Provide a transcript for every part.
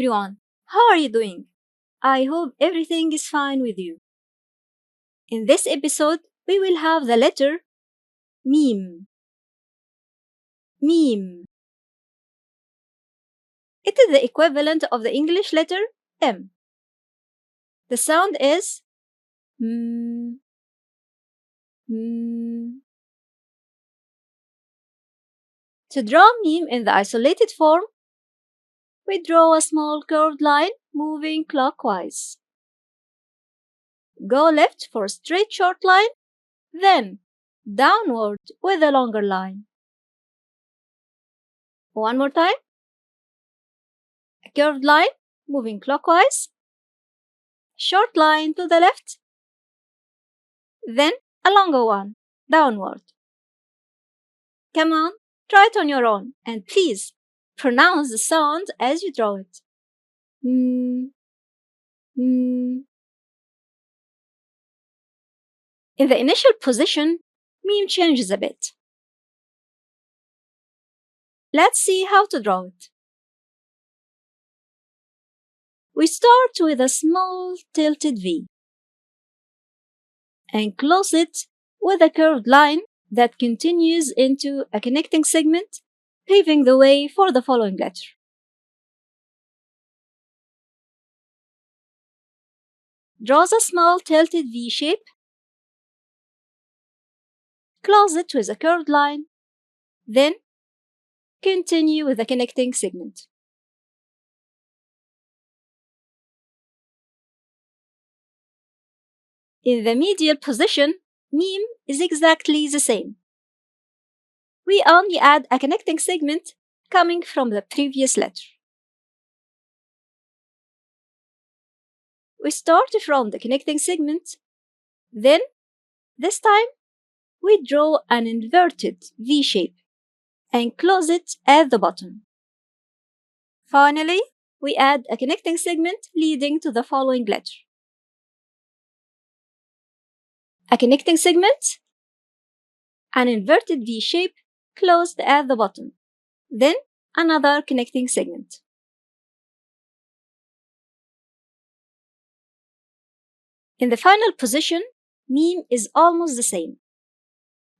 everyone, how are you doing? I hope everything is fine with you. In this episode, we will have the letter meme. Meme. It is the equivalent of the English letter M. The sound is mm, mm. To draw meme in the isolated form, we draw a small curved line moving clockwise. Go left for a straight short line, then downward with a longer line. One more time. A curved line moving clockwise, short line to the left, then a longer one downward. Come on, try it on your own, and please pronounce the sound as you draw it. Mm, mm. In the initial position, meme changes a bit. Let's see how to draw it. We start with a small tilted V and close it with a curved line that continues into a connecting segment, paving the way for the following letter. Draw the small tilted V shape, close it with a curved line, then continue with the connecting segment. In the medial position, meme is exactly the same. We only add a connecting segment coming from the previous letter. We start from the connecting segment, then, this time, we draw an inverted V shape and close it at the bottom. Finally, we add a connecting segment leading to the following letter. A connecting segment, an inverted V shape closed at the bottom, then another connecting segment. In the final position, meme is almost the same.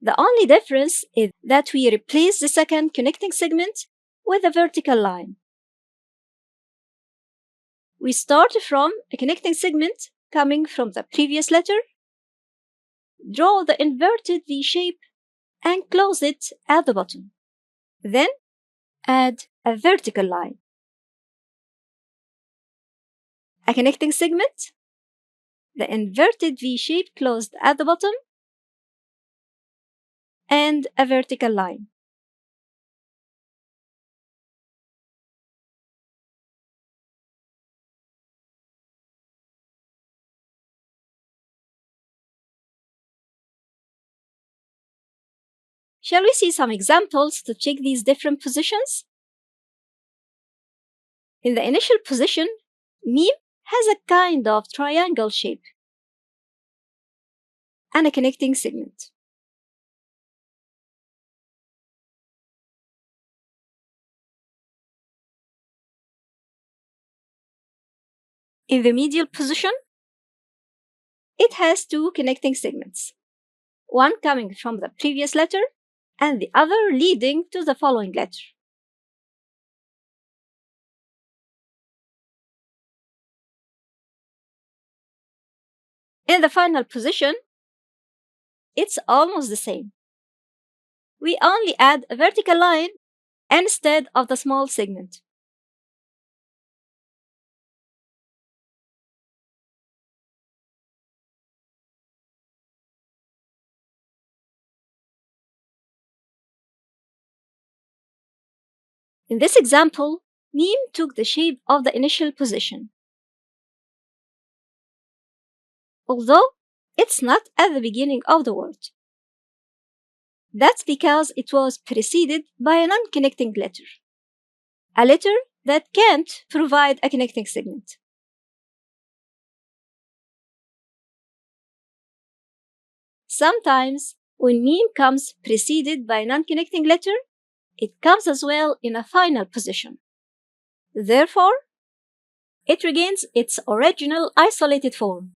The only difference is that we replace the second connecting segment with a vertical line. We start from a connecting segment coming from the previous letter, draw the inverted V shape and close it at the bottom. Then add a vertical line. A connecting segment, the inverted V shape closed at the bottom, and a vertical line. Shall we see some examples to check these different positions? In the initial position, meme has a kind of triangle shape and a connecting segment. In the medial position, it has two connecting segments, one coming from the previous letter and the other leading to the following letter. In the final position, it's almost the same. We only add a vertical line instead of the small segment. In this example, meme took the shape of the initial position. Although it's not at the beginning of the word. That's because it was preceded by a non-connecting letter, a letter that can't provide a connecting segment. Sometimes, when meme comes preceded by a non-connecting letter, it comes as well in a final position. Therefore, It regains its original isolated form.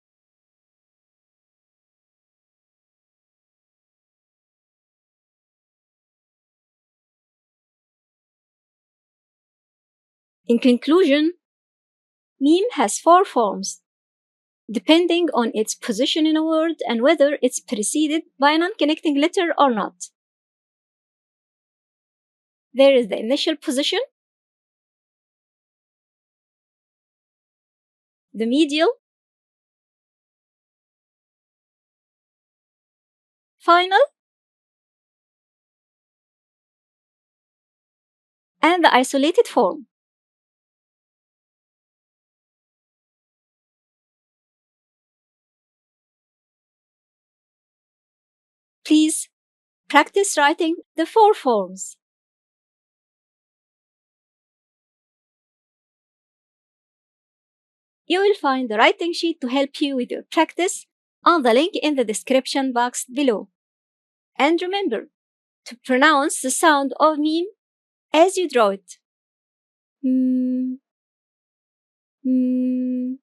In conclusion, meme has four forms, depending on its position in a word and whether it's preceded by a non-connecting letter or not. There is the initial position, the medial, final, and the isolated form. Please practice writing the four forms. You will find the writing sheet to help you with your practice on the link in the description box below. And remember to pronounce the sound of meme as you draw it. Mm, mm.